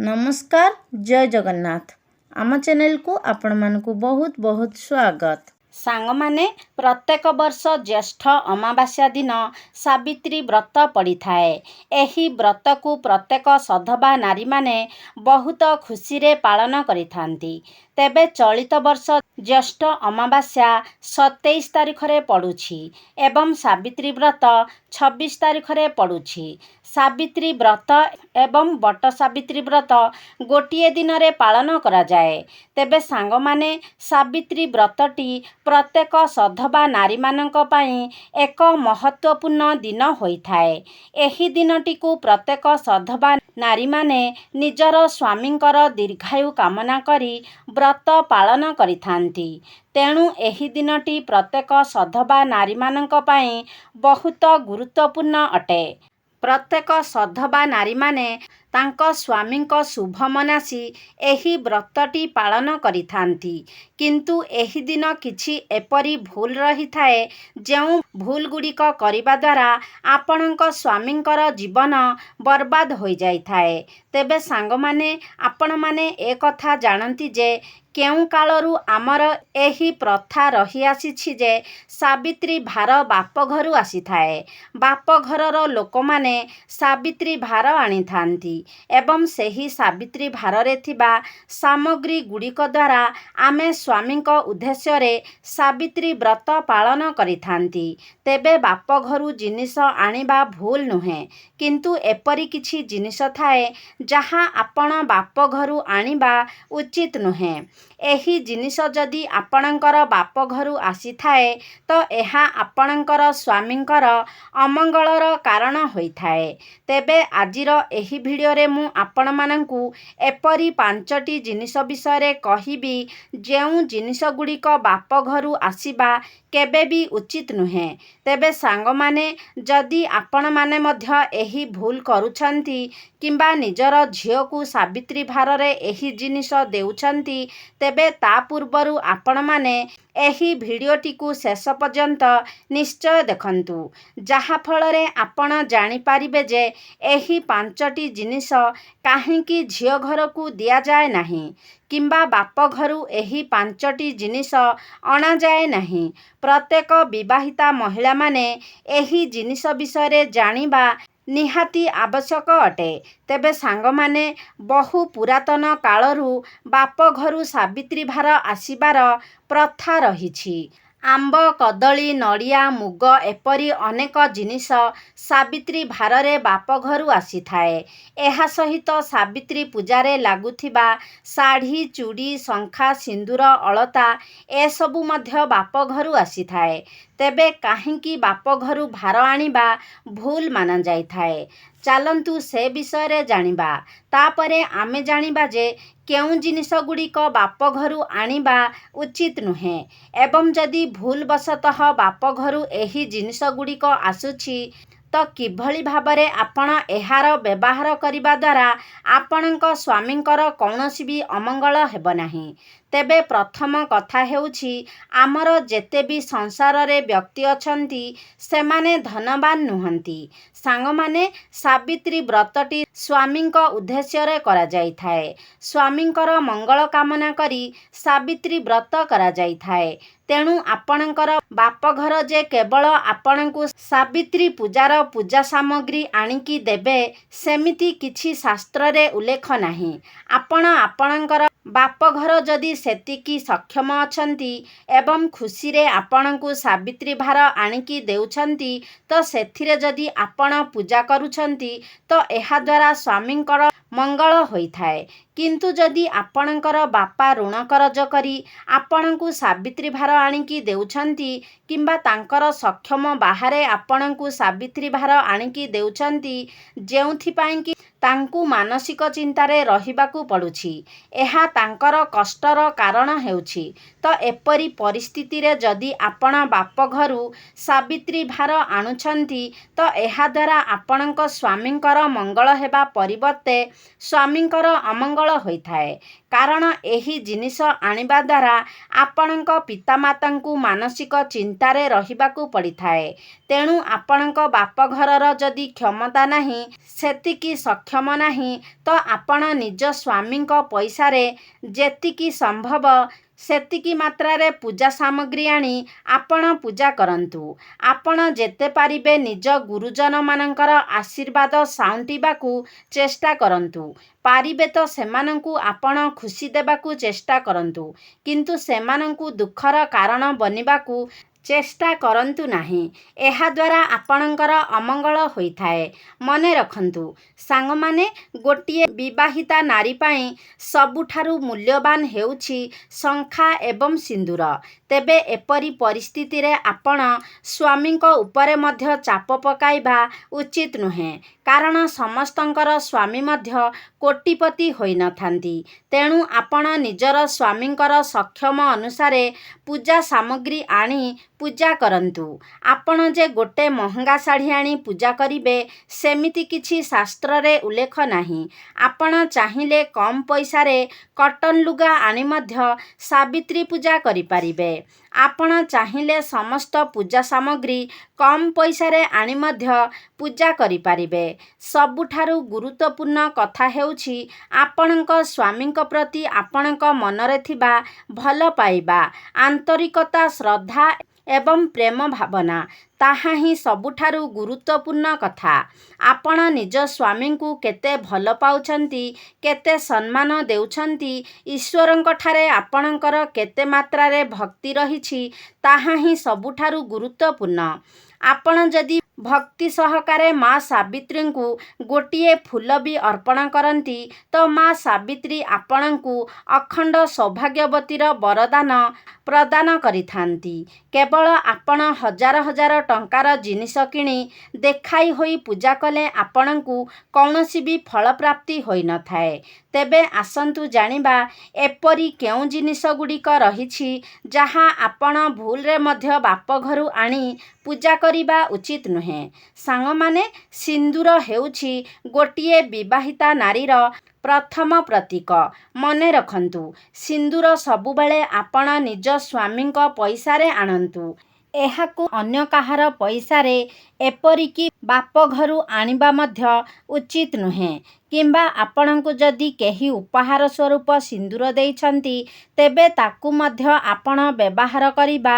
नमस्कार जय जगन्नाथ आम चैनल को आपण मानकु बहुत बहुत स्वागत। सांग माने प्रत्येक वर्ष ज्येष्ठ अमावास्या दिन सावित्री व्रत पड़ी थाए। एही व्रत को प्रत्येक सधवा नारी माने बहुत खुशी रे पालन करि थांती। तेबे चलित वर्ष ज्येष्ठ अमावास्या 27 तारिख रे पड़ुछि एवं सावित्री व्रत 26 तारिख रे पड़ुछि। सावित्री व्रत एवं बट सावित्री व्रत गोटिए दिन रे पालन करा जाए। तेबे सांग माने सावित्री व्रतटी प्रत्येक सधवा नारी मानक पई एक महत्वपूर्ण दिन होइथाए। एही दिनटी को प्रत्येक सधवा नारी माने निजर स्वामींकर दीर्घायु कामना करी व्रत पालन करिथांती। तेणु एही दिनटी प्रत्येक सधवा नारी मानक पई बहुत गुरुत्वपूर्ण अटे। प्रत्येक सधवा नारी माने तांको स्वामींको शुभ मनासी एही व्रतटी पालन करिथांती। किंतु एही दिन किछि एपरी भूल रही थाए जेउ भूल गुड़िक करिबा द्वारा आपणको स्वामींकर जीवन बर्बाद हो जाई थाए। तेबे सांग माने आपण माने ए कथा जानती जे केउ कालरू आमर एही प्रथा रही आसीछि जे सावित्री भार बाप घरु आसी थाए। बाप घरर लोक माने सावित्री भार आनी थांती एवं सेही सावित्री भार रे थिबा सामग्री गुड़िक द्वारा आमे स्वामी को उद्देश्य रे सावित्री व्रत पालन करि थांती। तेबे बाप घरु जिनिस आनिबा भूल नुहे, किंतु एपरी किछि जिनिस थाए जहा आपण बाप घरु आनिबा उचित नुहे। एही जिनिस जदि आपणकर बाप घरु आसी थाए तो एहा आपणकर स्वामींकर अमंगलर कारण होइथाए। तेबे आजिर एही भिडियो रे मु आपण मानंकु एपरी 5टी जिनिस विषय कहिबी जेउ जिनिस गुड़िक बाप घरु आसीबा केबे भी उचित नुहे। तेबे सांग माने जदि आपण माने मध्य एही भूल करूछंती किंबा निजर झियो को सावित्री भार रे एही जिनिस देउछंती तेबे ता पूर्वरु आपण माने एही भिडियोटी को शेष पर्यंत निश्चय देखंतु, जहा फल रे आपण जानि पारिबे जे एही 5टी जिनिस काहेकि झियो घर को दिया जाए नाही किंबा बाप घरु एही 5टी जिनिस अणा जाए नाही। प्रत्येक विवाहिता महिला माने एही जिनिस विषय जानिबा निहाती आवश्यक अटे। तेबे सांग माने बहु पुरातन कालरू बाप घरु सावित्री भार आसीबार प्रथा रहिछि। आंब कदली नड़िया मुग एपरी अनेक जिनिस सावित्री भार रे बाप घरु आसी थाए। एहा सहित सावित्री पूजारे लागुथिबा साड़ी चूड़ी शंखा सिंदूर अलता ए सबु मध्य बाप घरु आसी थाए। तेबे काहेकि बाप घरु भार आनिबा भूल माना जाई थाए। चालंतु से विषय रे जानिबा। तापरे आमे जानिबा जे केउ जिनिस गुड़िक बाप घरु आनिबा उचित नुहे एवं जदि भूल वशतः बाप घरु एही जिनिस गुड़िक आसुछि तो किभली भाबरे आपण एहार व्यवहार करिबा द्वारा आपणको स्वामींकर कौनसी भी अमंगल हेब नाही। तेबे प्रथम कथा हेउछि आमर जेते भी संसार रे व्यक्ति अछंती सेमाने धनवान नुहंती। सांग माने सावित्री व्रतटी स्वामींको उद्देश्य रे करा जाई थाए। स्वामींकर मंगल कामना करी सावित्री व्रत करा जाई थाए। तेणु आपणकर बाप घर जे केवल आपणको सावित्री पूजार पूजा सामग्री आनिकी देबे सेमिति किछि शास्त्र रे उल्लेख नाही। आपण आपणकर बाप घर जदि सेतिकी सक्षम अछंती एवं खुशी रे आपणको सावित्री भार आनिकी देउछंती तो सेथिरे जदि आपण पूजा करूछंती तो एहा द्वारा स्वामींकर मंगल होइथाए। किंतु जदि आपणकर बापा ऋण करज करी आपणको सावित्री भार आनिकी देउछंती किंबा तांकर सक्षम बाहारे आपणको सावित्री भार आनिकी देउछंती जेउथि पाई कि तांकु मानसिक चिंतारे रहिबाकू पड़ुछि, एहा तांकर कष्टर कारण हेउछि। तो एपरी परिस्थिति रे जदि आपण बाप घरु सावित्री भार आणुछंती तो एहा द्वारा आपणक स्वामींकर मंगल हेबा परिवर्ते स्वामींकर अमंगल होइथाए। कारण एही जिनिस आनिबा द्वारा आपणक पितामातांकु मानसिक चिंतारे रहिबाकू पड़िथाए। तेणु आपणक बाप घरर जदि क्षमता नाही सेतिकी ସକ୍ଷମ ନାହିଁ ତ ଆପଣ ନିଜ ସ୍ୱାମୀଙ୍କ ପଇସାରେ ଯେତିକି ସମ୍ଭବ ସେତିକି ମାତ୍ରାରେ ପୂଜା ସାମଗ୍ରୀ ଆଣି ଆପଣ ପୂଜା କରନ୍ତୁ। ଆପଣ ଯେତେ ପାରିବେ ନିଜ ଗୁରୁଜନମାନଙ୍କର ଆଶୀର୍ବାଦ ସାଉଁଟିବାକୁ ଚେଷ୍ଟା କରନ୍ତୁ। ପାରିବେ ତ ସେମାନଙ୍କୁ ଆପଣ ଖୁସି ଦେବାକୁ ଚେଷ୍ଟା କରନ୍ତୁ, କିନ୍ତୁ ସେମାନଙ୍କୁ ଦୁଃଖର କାରଣ ବନିବାକୁ ଚେଷ୍ଟା କରନ୍ତୁ ନାହିଁ। ଏହାଦ୍ୱାରା ଆପଣଙ୍କର ଅମଙ୍ଗଳ ହୋଇଥାଏ। ମନେ ରଖନ୍ତୁ ସାଙ୍ଗମାନେ, ଗୋଟିଏ ବିବାହିତା ନାରୀ ପାଇଁ ସବୁଠାରୁ ମୂଲ୍ୟବାନ ହେଉଛି ଶଙ୍ଖା ଏବଂ ସିନ୍ଦୂର। ତେବେ ଏପରି ପରିସ୍ଥିତିରେ ଆପଣ ସ୍ୱାମୀଙ୍କ ଉପରେ ମଧ୍ୟ ଚାପ ପକାଇବା ଉଚିତ ନୁହେଁ, କାରଣ ସମସ୍ତଙ୍କର ସ୍ୱାମୀ ମଧ୍ୟ କୋଟିପତି ହୋଇନଥାନ୍ତି। ତେଣୁ ଆପଣ ନିଜର ସ୍ୱାମୀଙ୍କର ସକ୍ଷମ ଅନୁସାରେ ପୂଜା ସାମଗ୍ରୀ ଆଣି ପୂଜା କରନ୍ତୁ। ଆପଣ ଯେ ଗୋଟେ ମହଙ୍ଗା ଶାଢ଼ୀ ଆଣି ପୂଜା କରିବେ ସେମିତି କିଛି ଶାସ୍ତ୍ରରେ ଉଲ୍ଲେଖ ନାହିଁ। ଆପଣ ଚାହିଁଲେ କମ୍ ପଇସାରେ କଟନ ଲୁଗା ଆଣି ମଧ୍ୟ ସାବିତ୍ରୀ ପୂଜା କରିପାରିବେ। ଆପଣ ଚାହିଁଲେ ସମସ୍ତ ପୂଜା ସାମଗ୍ରୀ କମ୍ ପଇସାରେ ଆଣି ମଧ୍ୟ ପୂଜା କରିପାରିବେ। ସବୁଠାରୁ ଗୁରୁତ୍ୱପୂର୍ଣ୍ଣ କଥା ହେଉଛି ଆପଣଙ୍କ ସ୍ୱାମୀଙ୍କ ପ୍ରତି ଆପଣଙ୍କ ମନରେ ଥିବା ଭଲ ପାଇବା, ଆନ୍ତରିକତା, ଶ୍ରଦ୍ଧା ଏବଂ ପ୍ରେମ ଭାବନା। ତାହା ହିଁ ସବୁଠାରୁ ଗୁରୁତ୍ୱପୂର୍ଣ୍ଣ କଥା। ଆପଣ ନିଜ ସ୍ୱାମୀଙ୍କୁ କେତେ ଭଲ ପାଉଛନ୍ତି, କେତେ ସମ୍ମାନ ଦେଉଛନ୍ତି, ଈଶ୍ୱରଙ୍କଠାରେ ଆପଣଙ୍କର କେତେ ମାତ୍ରାରେ ଭକ୍ତି ରହିଛି, ତାହା ହିଁ ସବୁଠାରୁ ଗୁରୁତ୍ୱପୂର୍ଣ୍ଣ। ଆପଣ ଯଦି ଭକ୍ତି ସହକାରେ ମା ସାବିତ୍ରୀଙ୍କୁ ଗୋଟିଏ ଫୁଲ ବି ଅର୍ପଣ କରନ୍ତି ତ ମା ସାବିତ୍ରୀ ଆପଣଙ୍କୁ ଅଖଣ୍ଡ ସୌଭାଗ୍ୟବତୀର ବରଦାନ ପ୍ରଦାନ କରିଥାନ୍ତି। କେବଳ ଆପଣ ହଜାର ହଜାର ଟଙ୍କାର ଜିନିଷ କିଣି ଦେଖାଇ ହୋଇ ପୂଜା କଲେ ଆପଣଙ୍କୁ କୌଣସି ବି ଫଳପ୍ରାପ୍ତି ହୋଇନଥାଏ। ତେବେ ଆସନ୍ତୁ ଜାଣିବା ଏପରି କେଉଁ ଜିନିଷଗୁଡ଼ିକ ରହିଛି ଯାହା ଆପଣ ଭୁଲରେ ମଧ୍ୟ ବାପଘରୁ ଆଣି ପୂଜା କରିବା ଉଚିତ ନୁହେଁ। ସାଙ୍ଗମାନେ, ସିନ୍ଦୂର ହେଉଛି ଗୋଟିଏ ବିବାହିତା ନାରୀର ପ୍ରଥମ ପ୍ରତୀକ। ମନେ ରଖନ୍ତୁ, ସିନ୍ଦୂର ସବୁବେଳେ ଆପଣ ନିଜ ସ୍ୱାମୀଙ୍କ ପଇସାରେ ଆଣନ୍ତୁ। ଏହାକୁ ଅନ୍ୟ କାହାର ପଇସାରେ, ଏପରିକି ବାପଘରୁ ଆଣିବା ମଧ୍ୟ ଉଚିତ ନୁହେଁ। କିମ୍ବା ଆପଣଙ୍କୁ ଯଦି କେହି ଉପହାର ସ୍ୱରୂପ ସିନ୍ଦୂର ଦେଇଛନ୍ତି ତେବେ ତାକୁ ମଧ୍ୟ ଆପଣ ବ୍ୟବହାର କରିବା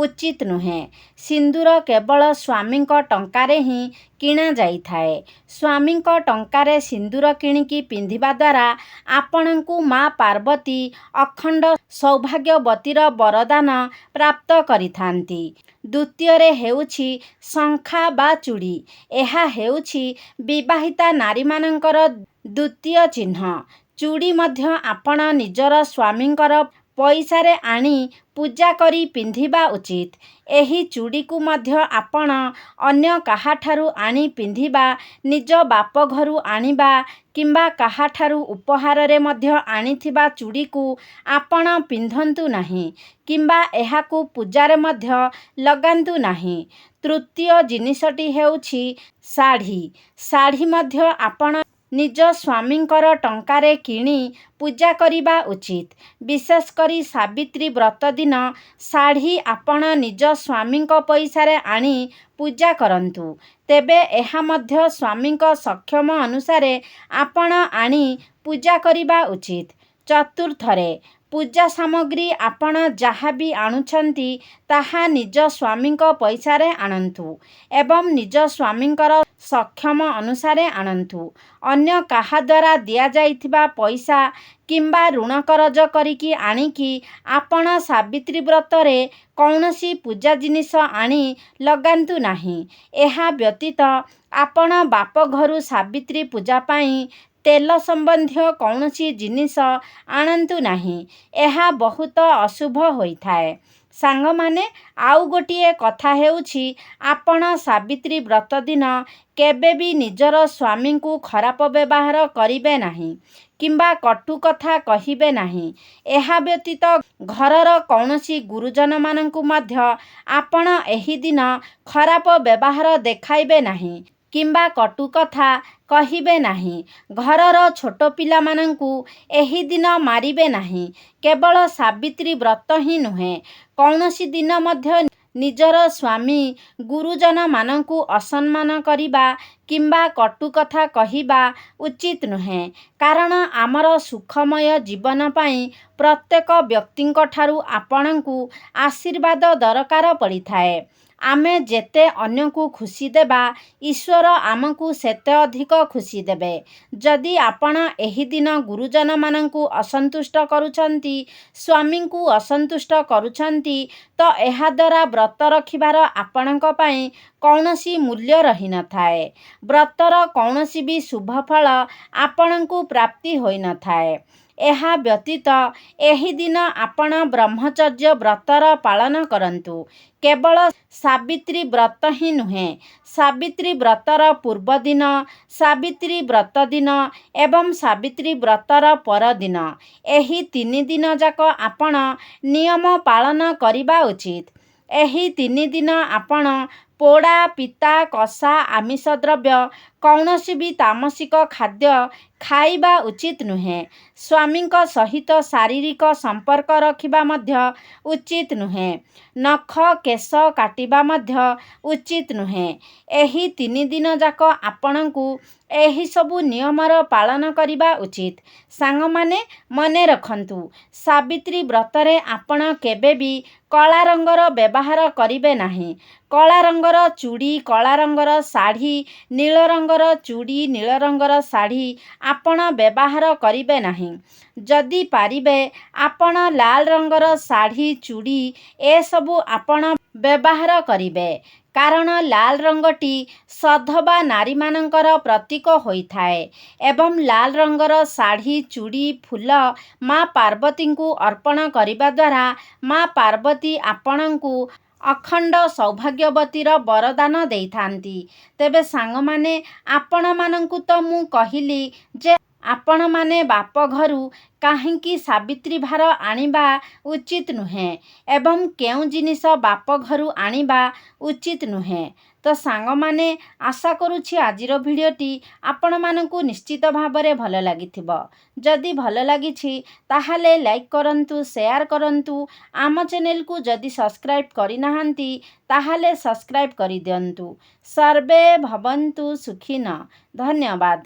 ଉଚିତ ନୁହେଁ। ସିନ୍ଦୂର କେବଳ ସ୍ୱାମୀଙ୍କ ଟଙ୍କାରେ ହିଁ କିଣାଯାଇଥାଏ। ସ୍ୱାମୀଙ୍କ ଟଙ୍କାରେ ସିନ୍ଦୂର କିଣିକି ପିନ୍ଧିବା ଦ୍ୱାରା ଆପଣଙ୍କୁ ମା ପାର୍ବତୀ ଅଖଣ୍ଡ ସୌଭାଗ୍ୟବତୀର ବରଦାନ ପ୍ରାପ୍ତ କରିଥାନ୍ତି। ଦ୍ୱିତୀୟରେ ହେଉଛି ଶଙ୍ଖା ବା ଚୁଡ଼ି। ଏହା ହେଉଛି ବିବାହିତା ନାରୀମାନଙ୍କର ଦ୍ୱିତୀୟ ଚିହ୍ନ। ଚୁଡ଼ି ମଧ୍ୟ ଆପଣ ନିଜର ସ୍ୱାମୀଙ୍କର ପଇସାରେ ଆଣି ପୂଜା କରି ପିନ୍ଧିବା ଉଚିତ। ଏହି ଚୁଡ଼ିକୁ ମଧ୍ୟ ଆପଣ ଅନ୍ୟ କାହାଠାରୁ ଆଣି ପିନ୍ଧିବା, ନିଜ ବାପଘରୁ ଆଣିବା କିମ୍ବା କାହାଠାରୁ ଉପହାରରେ ମଧ୍ୟ ଆଣିଥିବା ଚୁଡ଼ିକୁ ଆପଣ ପିନ୍ଧନ୍ତୁ ନାହିଁ କିମ୍ବା ଏହାକୁ ପୂଜାରେ ମଧ୍ୟ ଲଗାନ୍ତୁ ନାହିଁ। ତୃତୀୟ ଜିନିଷଟି ହେଉଛି ଶାଢ଼ୀ। ଶାଢ଼ୀ ମଧ୍ୟ ଆପଣ ନିଜ ସ୍ୱାମୀଙ୍କର ଟଙ୍କାରେ କିଣି ପୂଜା କରିବା ଉଚିତ। ବିଶେଷ କରି ସାବିତ୍ରୀ ବ୍ରତ ଦିନ ଶାଢ଼ୀ ଆପଣ ନିଜ ସ୍ୱାମୀଙ୍କ ପଇସାରେ ଆଣି ପୂଜା କରନ୍ତୁ। ତେବେ ଏହା ମଧ୍ୟ ସ୍ୱାମୀଙ୍କ ସକ୍ଷମ ଅନୁସାରେ ଆପଣ ଆଣି ପୂଜା କରିବା ଉଚିତ। ଚତୁର୍ଥରେ, ପୂଜା ସାମଗ୍ରୀ ଆପଣ ଯାହା ବି ଆଣୁଛନ୍ତି ତାହା ନିଜ ସ୍ୱାମୀଙ୍କ ପଇସାରେ ଆଣନ୍ତୁ ଏବଂ ନିଜ ସ୍ୱାମୀଙ୍କର ସକ୍ଷମ ଅନୁସାରେ ଆଣନ୍ତୁ। ଅନ୍ୟ କାହା ଦ୍ୱାରା ଦିଆଯାଇଥିବା ପଇସା କିମ୍ବା ଋଣ କରଜ କରିକି ଆଣିକି ଆପଣ ସାବିତ୍ରୀ ବ୍ରତରେ କୌଣସି ପୂଜା ଜିନିଷ ଆଣି ଲଗାନ୍ତୁ ନାହିଁ। ଏହା ବ୍ୟତୀତ ଆପଣ ବାପଘରୁ ସାବିତ୍ରୀ ପୂଜା ପାଇଁ ତେଲ ସମ୍ବନ୍ଧୀୟ କୌଣସି ଜିନିଷ ଆଣନ୍ତୁ ନାହିଁ। ଏହା ବହୁତ ଅଶୁଭ ହୋଇଥାଏ। ସାଙ୍ଗମାନେ, ଆଉ ଗୋଟିଏ କଥା ହେଉଛି ଆପଣ ସାବିତ୍ରୀ ବ୍ରତ ଦିନ କେବେ ବି ନିଜର ସ୍ୱାମୀଙ୍କୁ ଖରାପ ବ୍ୟବହାର କରିବେ ନାହିଁ କିମ୍ବା କଟୁ କଥା କହିବେ ନାହିଁ। ଏହା ବ୍ୟତୀତ ଘରର କୌଣସି ଗୁରୁଜନମାନଙ୍କୁ ମଧ୍ୟ ଆପଣ ଏହି ଦିନ ଖରାପ ବ୍ୟବହାର ଦେଖାଇବେ ନାହିଁ କିମ୍ବା କଟୁ କଥା କହିବେ ନାହିଁ। ଘରର ଛୋଟ ପିଲାମାନଙ୍କୁ ଏହି ଦିନ ମାରିବେ ନାହିଁ। କେବଳ ସାବିତ୍ରୀ ବ୍ରତ ହିଁ ନୁହେଁ, କୌଣସି ଦିନ ମଧ୍ୟ ନିଜର ସ୍ୱାମୀ ଗୁରୁଜନମାନଙ୍କୁ ଅସମ୍ମାନ କରିବା କିମ୍ବା କଟୁ କଥା କହିବା ଉଚିତ ନୁହେଁ। କାରଣ ଆମର ସୁଖମୟ ଜୀବନ ପାଇଁ ପ୍ରତ୍ୟେକ ବ୍ୟକ୍ତିଙ୍କଠାରୁ ଆପଣଙ୍କୁ ଆଶୀର୍ବାଦ ଦରକାର ପଡ଼ିଥାଏ। ଆମେ ଯେତେ ଅନ୍ୟକୁ ଖୁସି ଦେବା, ଈଶ୍ୱର ଆମକୁ ସେତେ ଅଧିକ ଖୁସି ଦେବେ। ଯଦି ଆପଣ ଏହି ଦିନ ଗୁରୁଜନମାନଙ୍କୁ ଅସନ୍ତୁଷ୍ଟ କରୁଛନ୍ତି, ସ୍ୱାମୀଙ୍କୁ ଅସନ୍ତୁଷ୍ଟ କରୁଛନ୍ତି, ତ ଏହାଦ୍ୱାରା ବ୍ରତ ରଖିବାର ଆପଣଙ୍କ ପାଇଁ କୌଣସି ମୂଲ୍ୟ ରହିନଥାଏ। ବ୍ରତର କୌଣସି ବି ଶୁଭଫଳ ଆପଣଙ୍କୁ ପ୍ରାପ୍ତି ହୋଇନଥାଏ। ଏହା ବ୍ୟତୀତ ଏହି ଦିନ ଆପଣ ବ୍ରହ୍ମଚର୍ଯ୍ୟ ବ୍ରତର ପାଳନ କରନ୍ତୁ। କେବଳ ସାବିତ୍ରୀ ବ୍ରତ ହିଁ ନୁହେଁ, ସାବିତ୍ରୀ ବ୍ରତର ପୂର୍ବଦିନ, ସାବିତ୍ରୀ ବ୍ରତ ଦିନ ଏବଂ ସାବିତ୍ରୀ ବ୍ରତର ପରଦିନ, ଏହି 3 ଦିନ ଯାକ ଆପଣ ନିୟମ ପାଳନ କରିବା ଉଚିତ। ଏହି 3 ଦିନ ଆପଣ ପୋଡ଼ା, ପିତା, କଷା, ଆମିଷ ଦ୍ରବ୍ୟ, କୌଣସି ବି ତାମସିକ ଖାଦ୍ୟ ଖାଇବା ଉଚିତ ନୁହେଁ। ସ୍ୱାମୀଙ୍କ ସହିତ ଶାରୀରିକ ସମ୍ପର୍କ ରଖିବା ମଧ୍ୟ ଉଚିତ ନୁହେଁ। ନଖ କେଶ କାଟିବା ମଧ୍ୟ ଉଚିତ ନୁହେଁ। ଏହି 3 ଦିନ ଯାକ ଆପଣଙ୍କୁ ଏହିସବୁ ନିୟମର ପାଳନ କରିବା ଉଚିତ। ସାଙ୍ଗମାନେ ମନେ ରଖନ୍ତୁ, ସାବିତ୍ରୀ ବ୍ରତରେ ଆପଣ କେବେ ବି କଳା ରଙ୍ଗର ବ୍ୟବହାର କରିବେ ନାହିଁ। କଳା ରଙ୍ଗର ଚୁଡ଼ି, କଳା ରଙ୍ଗର ଶାଢ଼ୀ, ନୀଳ ରଙ୍ଗର ଚୁଡ଼ି, ନୀଳ ରଙ୍ଗର ଶାଢ଼ୀ ଆପଣ ବ୍ୟବହାର କରିବେ ନାହିଁ। ଯଦି ପାରିବେ ଆପଣ ଲାଲ ରଙ୍ଗର ଶାଢ଼ୀ, ଚୁଡ଼ି ଏସବୁ ଆପଣ ବ୍ୟବହାର କରିବେ। କାରଣ ଲାଲ ରଙ୍ଗଟି ସଧବା ନାରୀମାନଙ୍କର ପ୍ରତୀକ ହୋଇଥାଏ ଏବଂ ଲାଲ ରଙ୍ଗର ଶାଢ଼ୀ, ଚୁଡ଼ି, ଫୁଲ ମା ପାର୍ବତୀଙ୍କୁ ଅର୍ପଣ କରିବା ଦ୍ୱାରା ମା ପାର୍ବତୀ ଆପଣଙ୍କୁ ଅଖଣ୍ଡ ସୌଭାଗ୍ୟବତୀର ବରଦାନ ଦେଇଥାନ୍ତି। ତେବେ ସାଙ୍ଗମାନେ, ଆପଣମାନଙ୍କୁ ତ ମୁଁ କହିଲି ଯେ ଆପଣମାନେ ବାପଘରୁ କାହିଁକି ସାବିତ୍ରୀ ଭାର ଆଣିବା ଉଚିତ ନୁହେଁ ଏବଂ କେଉଁ ଜିନିଷ ବାପଘରୁ ଆଣିବା ଉଚିତ ନୁହେଁ। ତ ସାଙ୍ଗମାନେ, ଆଶା କରୁଛି ଆଜିର ଭିଡ଼ିଓଟି ଆପଣମାନଙ୍କୁ ନିଶ୍ଚିତ ଭାବରେ ଭଲ ଲାଗିଥିବ। ଯଦି ଭଲ ଲାଗିଛି ତାହେଲେ ଲାଇକ୍ କରନ୍ତୁ, ସେୟାର କରନ୍ତୁ। ଆମ ଚ୍ୟାନେଲକୁ ଯଦି ସବସ୍କ୍ରାଇବ୍ କରିନାହାନ୍ତି ତାହେଲେ ସବସ୍କ୍ରାଇବ୍ କରିଦିଅନ୍ତୁ। ସର୍ବେ ଭବନ୍ତୁ ସୁଖିନଃ। ଧନ୍ୟବାଦ।